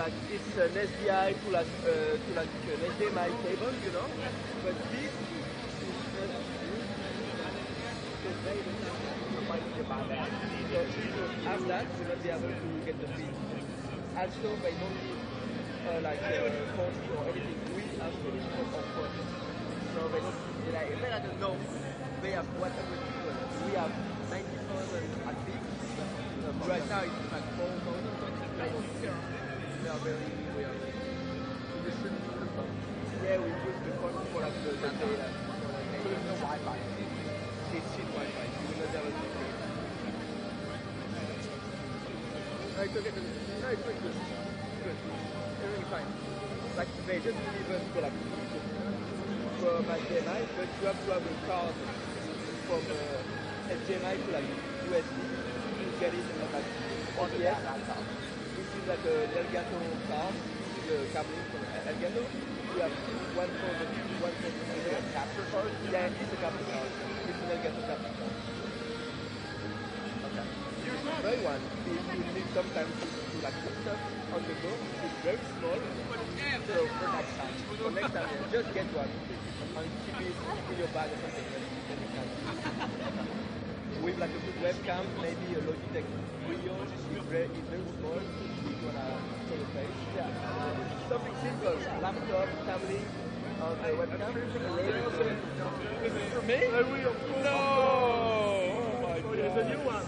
like it's an SDI to like an HDMI cable, you know. But this is so if you have that, you will not be able to get the feed. Also, they don't need like 40 or anything. We have finished on phone. So they don't need like, even at the north, they have 100 people. We have 90,000 at peak. Right now it's like 4,000. They are very weird. Yeah, we use the phone for like the data. So there's no Wi-Fi. It's cheap Wi-Fi. You will not have a secret. No, it's okay. No, it's good. Good. Everything's fine. Like they just deliver to like from HDMI, but you have to have a card from HDMI to like USB to get it like ODF. This is like a Elgato card, the cabling from Elgato. You have one for the capture card. Yeah, it's a capture card. It's an Elgato capture card. Okay. Another one is you need sometimes to like put stuff on the go. It's very small. So for next time, yeah, just get one and keep it in your bag or something. With like a good webcam, maybe a Logitech Brio, it's very small. You wanna show your face. Yeah. Something simple, laptop, tablet, on the webcam. This is for me? No! Oh my God. It's a new one.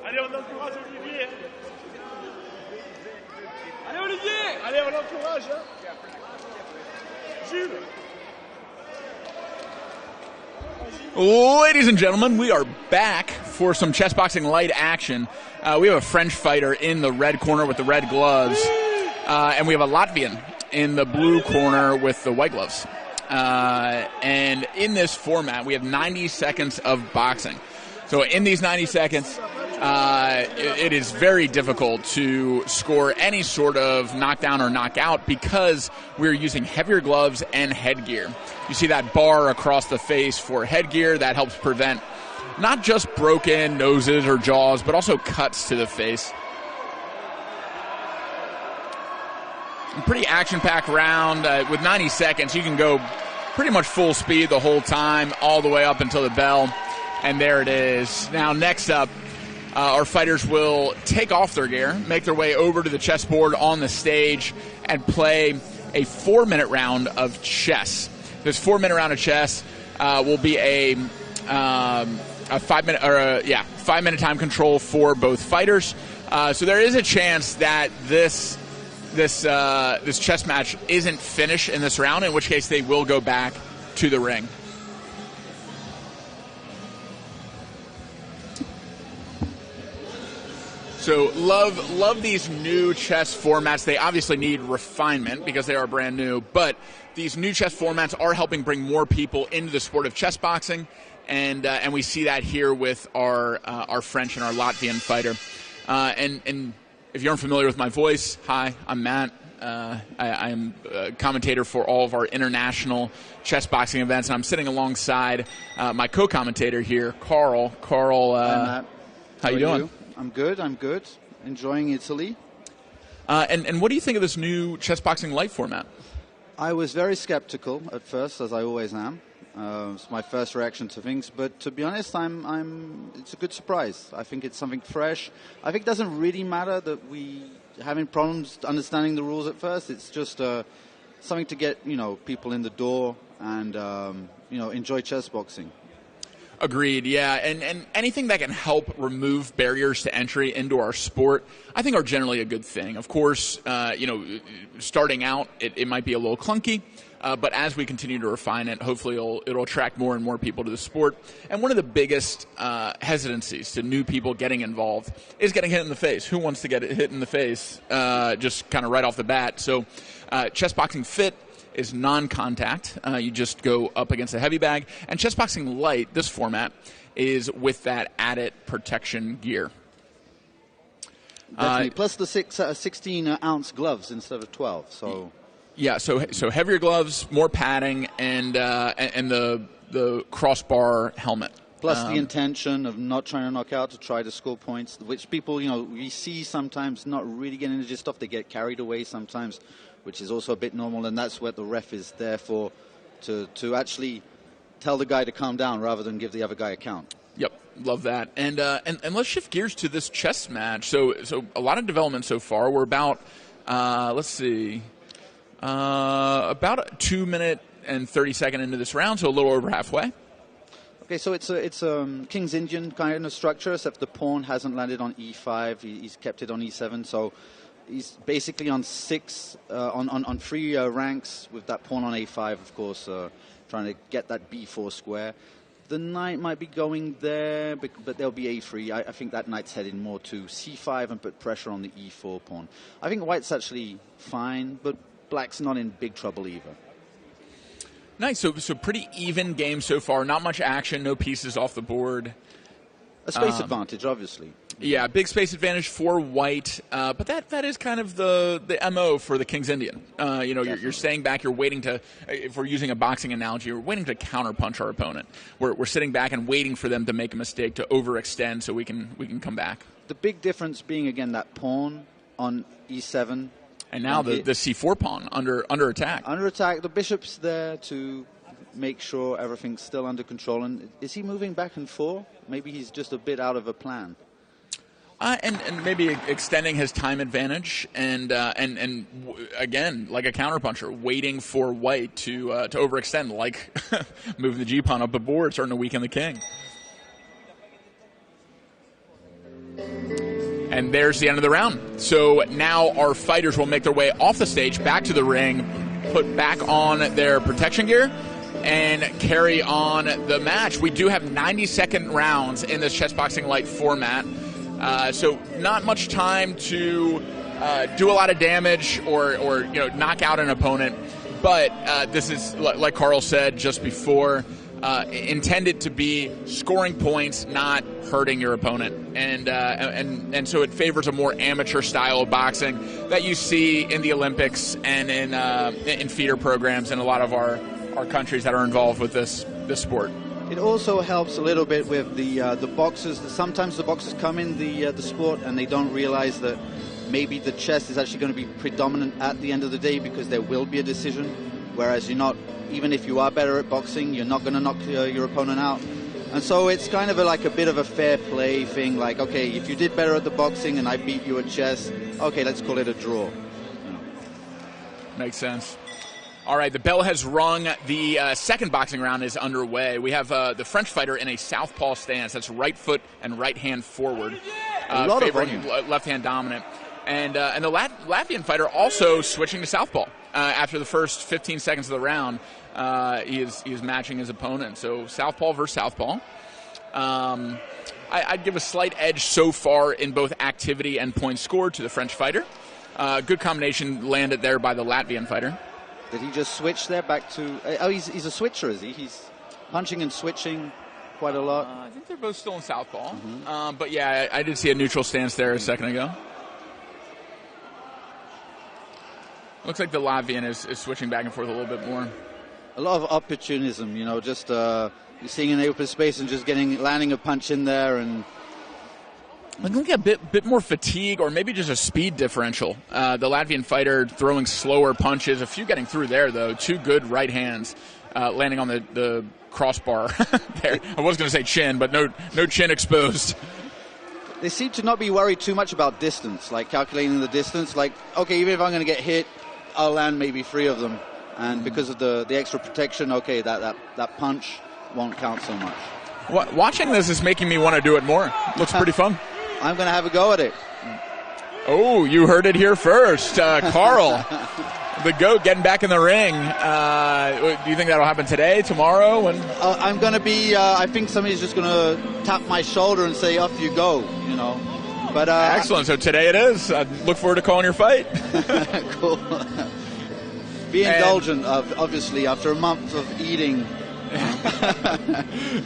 Allez, on encourage Olivier. Allez, Olivier. Allez, on l'encourage. Jules. Ladies and gentlemen, we are back for some ChessBoxing light action. We have a French fighter in the red corner with the red gloves, and we have a Latvian in the blue corner with the white gloves. And in this format, we have 90 seconds of boxing. So in these 90 seconds, it is very difficult to score any sort of knockdown or knockout because we're using heavier gloves and headgear. You see that bar across the face for headgear. That helps prevent not just broken noses or jaws, but also cuts to the face. A pretty action-packed round. With 90 seconds, you can go pretty much full speed the whole time, all the way up until the bell. And there it is. Now, next up, our fighters will take off their gear, make their way over to the chessboard on the stage, and play a 4-minute round of chess. This 4-minute round of chess will be a 5-minute time control for both fighters. So there is a chance that this chess match isn't finished in this round, in which case they will go back to the ring. So love these new chess formats. They obviously need refinement because they are brand new, but these new chess formats are helping bring more people into the sport of chess boxing, and we see that here with our French and our Latvian fighter. And if you're unfamiliar with my voice, hi, I'm Matt. I am a commentator for all of our international chess boxing events, and I'm sitting alongside my co-commentator here, Carl. Carl, hi, Matt. How you doing? I'm good. Enjoying Italy. And what do you think of this new chess boxing light format? I was very skeptical at first, as I always am. It's my first reaction to things, but to be honest, it's a good surprise. I think it's something fresh. I think it doesn't really matter that we having problems understanding the rules at first. It's just something to get people in the door and enjoy chess boxing. Agreed, yeah. And anything that can help remove barriers to entry into our sport, I think are generally a good thing. Of course, starting out, it might be a little clunky. But as we continue to refine it, hopefully it'll attract more and more people to the sport. And one of the biggest hesitancies to new people getting involved is getting hit in the face. Who wants to get hit in the face just kind of right off the bat? So ChessBoxing Fit is non-contact. You just go up against a heavy bag. And ChessBoxing Light, this format, is with that added protection gear. Definitely. Plus the 16-ounce gloves instead of 12. So. Yeah, so heavier gloves, more padding, and the crossbar helmet. Plus the intention of not trying to knock out, to try to score points, which people, we see sometimes not really getting into this stuff. They get carried away sometimes, which is also a bit normal, and that's what the ref is there for, to actually tell the guy to calm down rather than give the other guy a count. Yep, love that. And let's shift gears to this chess match. So a lot of development so far. We're about, let's see, about a 2 minute and 30-second into this round, so a little over halfway. Okay, so it's King's Indian kind of structure, except the pawn hasn't landed on e5. He's kept it on e7, so he's basically on on three ranks with that pawn on a5, of course, trying to get that b4 square. The knight might be going there, but there'll be a3. I think that knight's heading more to c5 and put pressure on the e4 pawn. I think white's actually fine, but black's not in big trouble either. Nice. So pretty even game so far. Not much action. No pieces off the board. A space advantage, obviously. Yeah, big space advantage for white. But that is kind of the MO for the King's Indian. You're staying back. You're waiting to, if we're using a boxing analogy, you're waiting to counterpunch our opponent. We're sitting back and waiting for them to make a mistake, to overextend so we can come back. The big difference being, again, that pawn on e7. And now the c4 pawn under attack. Under attack. The bishop's there to make sure everything's still under control. And is he moving back and forth? Maybe he's just a bit out of a plan. And maybe extending his time advantage and again, like a counterpuncher, waiting for white to overextend, like moving the g-pawn up the board, starting to weaken the king. And there's the end of the round. So now our fighters will make their way off the stage, back to the ring, put back on their protection gear, and carry on the match. We do have 90-second rounds in this ChessBoxing Light format. So not much time to do a lot of damage or knock out an opponent. But this is, like Carl said just before, intended to be scoring points, not hurting your opponent, and so it favors a more amateur style of boxing that you see in the Olympics and in feeder programs in a lot of our countries that are involved with this sport. It also helps a little bit with the boxers. Sometimes the boxers come in the sport and they don't realize that maybe the chess is actually going to be predominant at the end of the day, because there will be a decision, whereas you're not. Even if you are better at boxing, you're not going to knock your opponent out. And so it's kind of like a bit of a fair play thing. Like, okay, if you did better at the boxing and I beat you at chess, okay, let's call it a draw. Makes sense. All right, the bell has rung. The second boxing round is underway. We have the French fighter in a southpaw stance. That's right foot and right hand forward. A lot of favoring left hand dominant. And the Latvian fighter also switching to southpaw. After the first 15 seconds of the round, he is matching his opponent. So southpaw versus southpaw. I'd give a slight edge so far in both activity and points scored to the French fighter. Good combination landed there by the Latvian fighter. Did he just switch there back to... he's a switcher, is he? He's punching and switching quite a lot. I think they're both still in southpaw. Mm-hmm. But yeah, I did see a neutral stance there a second ago. Looks like the Latvian is switching back and forth a little bit more. A lot of opportunism, just you're seeing an open space and just landing a punch in there. And I think a bit more fatigue, or maybe just a speed differential. The Latvian fighter throwing slower punches, a few getting through there, though. Two good right hands. landing on the crossbar there. I was going to say chin, but no chin exposed. They seem to not be worried too much about distance, like calculating the distance. Like, okay, even if I'm going to get hit, I'll land maybe 3 of them. And because of the extra protection, okay, that punch won't count so much. Watching this is making me want to do it more. Looks pretty fun. I'm going to have a go at it. Oh, you heard it here first. Carl, the GOAT, getting back in the ring. Do you think that'll happen today, tomorrow? I'm going to be, I think somebody's just going to tap my shoulder and say, off you go, you know. But excellent. So today it is. I look forward to calling your fight. Cool. Be indulgent, obviously, after a month of eating.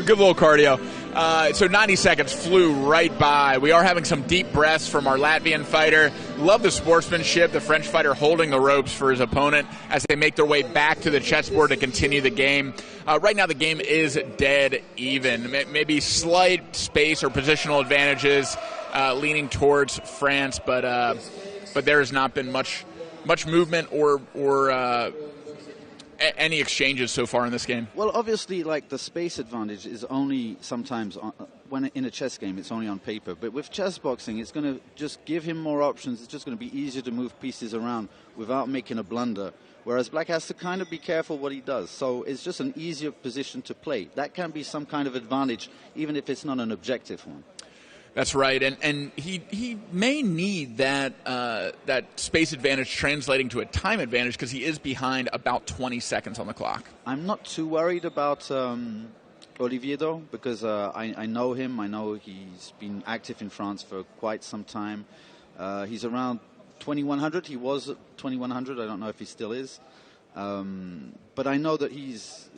Good little cardio. So 90 seconds flew right by. We are having some deep breaths from our Latvian fighter. Love the sportsmanship. The French fighter holding the ropes for his opponent as they make their way back to the chessboard to continue the game. Right now the game is dead even. Maybe slight space or positional advantages leaning towards France, but there has not been much movement or any exchanges so far in this game. Well, obviously, like, the space advantage is only sometimes when in a chess game it's only on paper, but with chess boxing it's going to just give him more options. It's just going to be easier to move pieces around without making a blunder, whereas Black has to kind of be careful what he does. So it's just an easier position to play. That can be some kind of advantage, even if it's not an objective one. That's right, and he may need that space advantage translating to a time advantage because he is behind about 20 seconds on the clock. I'm not too worried about Olivier, though, because I know him. I know he's been active in France for quite some time. He's around 2100. He was at 2100. I don't know if he still is. But I know that he's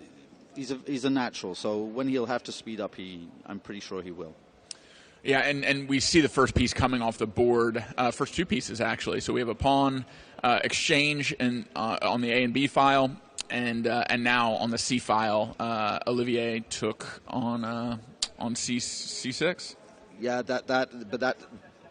a natural, so when he'll have to speed up, I'm pretty sure he will. Yeah, and we see the first piece coming off the board, first 2 pieces actually. So we have a pawn exchange on the A and B file, and now on the C file, Olivier took on C6. Yeah, but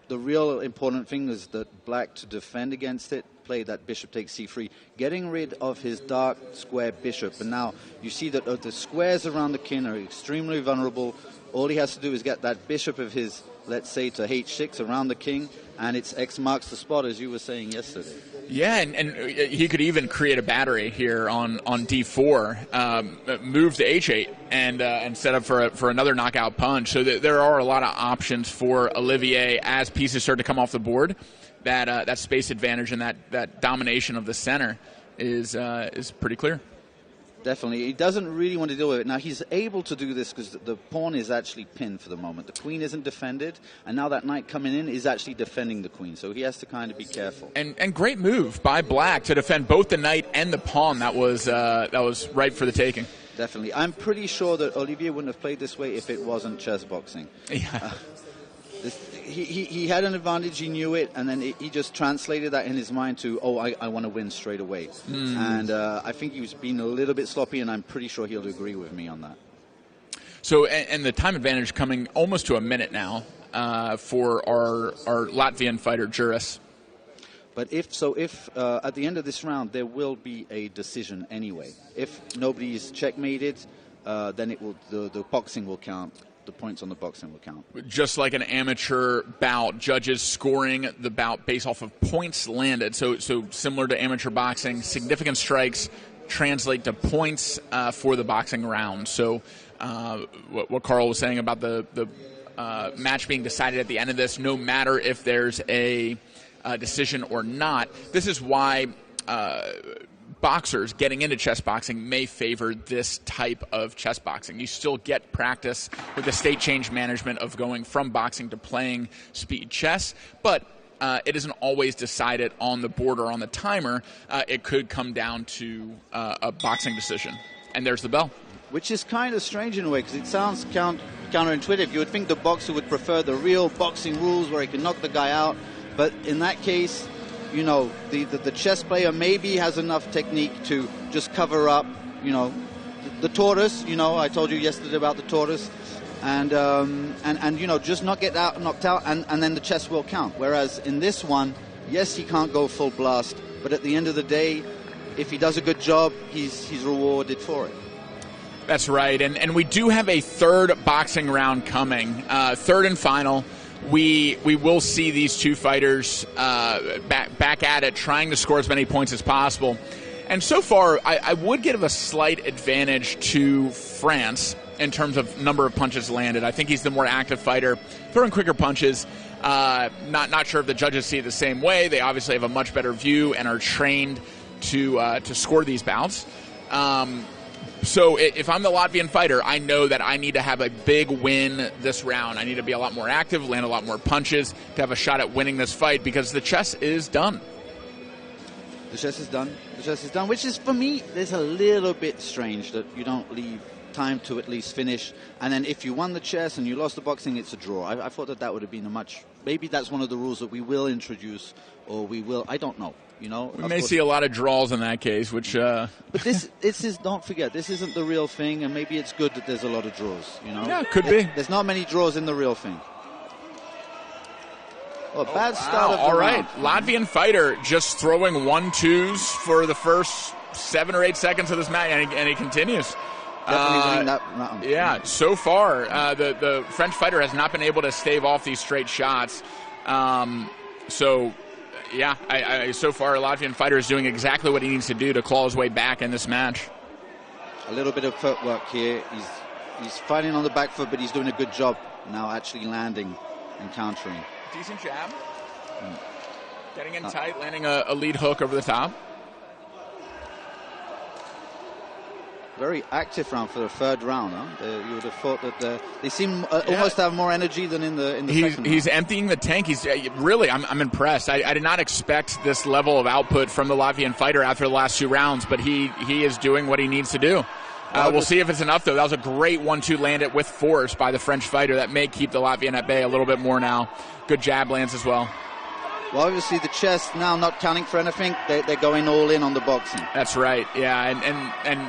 the real important thing is that Black, to defend against it, played that bishop takes C3, getting rid of his dark square bishop. And now you see that the squares around the king are extremely vulnerable. All he has to do is get that bishop of his, let's say, to H6 around the king, and it's X marks the spot, as you were saying yesterday. Yeah, and he could even create a battery here on D4, move to H8, and set up for another knockout punch. So there are a lot of options for Olivier as pieces start to come off the board. That space advantage and that domination of the center is pretty clear. Definitely. He doesn't really want to deal with it. Now, he's able to do this because the pawn is actually pinned for the moment. The queen isn't defended, and now that knight coming in is actually defending the queen, so he has to kind of be careful. And great move by Black to defend both the knight and the pawn. That was ripe for the taking. Definitely. I'm pretty sure that Olivier wouldn't have played this way if it wasn't chess boxing. Yeah. He had an advantage, he knew it, and then he just translated that in his mind to, I want to win straight away. And I think he was being a little bit sloppy, and I'm pretty sure he'll agree with me on that. So, and the time advantage coming almost to a minute now for our Latvian fighter, Juris. But if at the end of this round there will be a decision anyway. If nobody's checkmated, then the boxing will count. The points on the boxing will count. Just like an amateur bout, judges scoring the bout based off of points landed. So similar to amateur boxing, significant strikes translate to points for the boxing round. So what Carl was saying about the match being decided at the end of this, no matter if there's a decision or not, this is why boxers getting into chess boxing may favor this type of chess boxing. You still get practice with the state change management of going from boxing to playing speed chess, but it isn't always decided on the board or on the timer. It could come down to a boxing decision. And there's the bell. Which is kind of strange in a way, because it sounds counterintuitive. You would think the boxer would prefer the real boxing rules where he can knock the guy out, but in that case, you know, the chess player maybe has enough technique to just cover up, you know, the tortoise. You know, I told you yesterday about the tortoise, and you know, just not get knocked out, and then the chess will count. Whereas in this one, yes, he can't go full blast, but at the end of the day, if he does a good job, he's rewarded for it. That's right, and we do have a third boxing round coming, third and final. We will see these two fighters back at it, trying to score as many points as possible. And so far, I would give a slight advantage to France in terms of number of punches landed. I think he's the more active fighter, throwing quicker punches. Not sure if the judges see it the same way. They obviously have a much better view and are trained to score these bouts. So if I'm the Latvian fighter, I know that I need to have a big win this round. I need to be a lot more active, land a lot more punches to have a shot at winning this fight, because the chess is done. The chess is done. The chess is done, which is, for me, there's a little bit strange that you don't leave time to at least finish. And then if you won the chess and you lost the boxing, it's a draw. I thought that would have been a much... Maybe that's one of the rules that we will introduce, or we will... I don't know. You know, we may see a lot of draws in that case, which... But this is, don't forget, this isn't the real thing, and maybe it's good that there's a lot of draws, you know? Yeah, could be. There's not many draws in the real thing. Oh, bad start of the all right. round. Latvian fighter just throwing 1-2s for the first 7 or 8 seconds of this match, and he continues. Definitely winning that round. Yeah, so far, the French fighter has not been able to stave off these straight shots. Yeah, so far, a Latvian fighter is doing exactly what he needs to do to claw his way back in this match. A little bit of footwork here. He's fighting on the back foot, but he's doing a good job now actually landing and countering. Decent jab. Getting in tight, landing a lead hook over the top. Very active round for the third round. Huh? You would have thought that they seem almost to have more energy than in the second round. He's emptying the tank. He's really, I'm impressed. I did not expect this level of output from the Latvian fighter after the last 2 rounds, but he is doing what he needs to do. We'll see if it's enough, though. That was a great 1-2 landed with force by the French fighter. That may keep the Latvian at bay a little bit more now. Good jab lands as well. Well, obviously the chess now not counting for anything. They're going all in on the boxing. That's right, yeah. And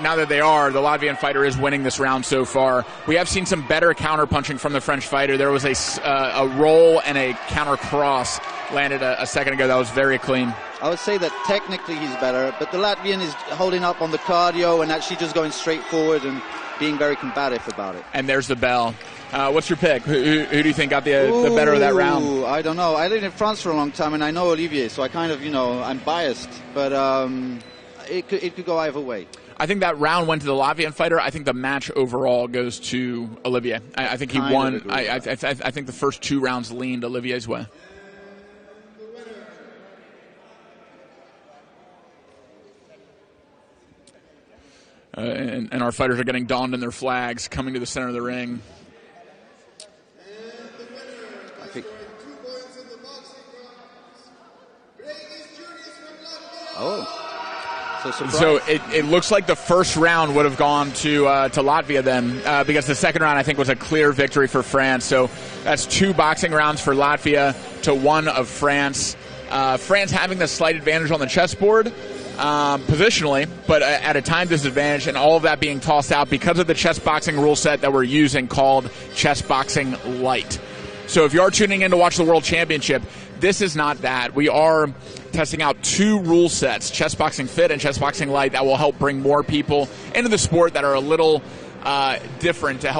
now that they are, the Latvian fighter is winning this round so far. We have seen some better counter-punching from the French fighter. There was a roll and a counter-cross landed a second ago. That was very clean. I would say that technically he's better, but the Latvian is holding up on the cardio and actually just going straight forward and being very combative about it. And there's the bell. What's your pick? Who do you think got the better of that round? I don't know. I lived in France for a long time, and I know Olivier, so I kind of, I'm biased. But it could go either way. I think that round went to the Latvian fighter. I think the match overall goes to Olivier. I think he won. I think the first 2 rounds leaned Olivier's way. And our fighters are getting donned in their flags, coming to the center of the ring. So it looks like the first round would have gone to Latvia then, because the second round I think was a clear victory for France. So that's 2 boxing rounds for Latvia to 1 of France. France having the slight advantage on the chessboard positionally, but at a time disadvantage, and all of that being tossed out because of the chess boxing rule set that we're using called ChessBoxing Lite. So if you are tuning in to watch the World Championship, this is not that. We are testing out 2 rule sets, ChessBoxing Fit and ChessBoxing Lite, that will help bring more people into the sport that are a little different to help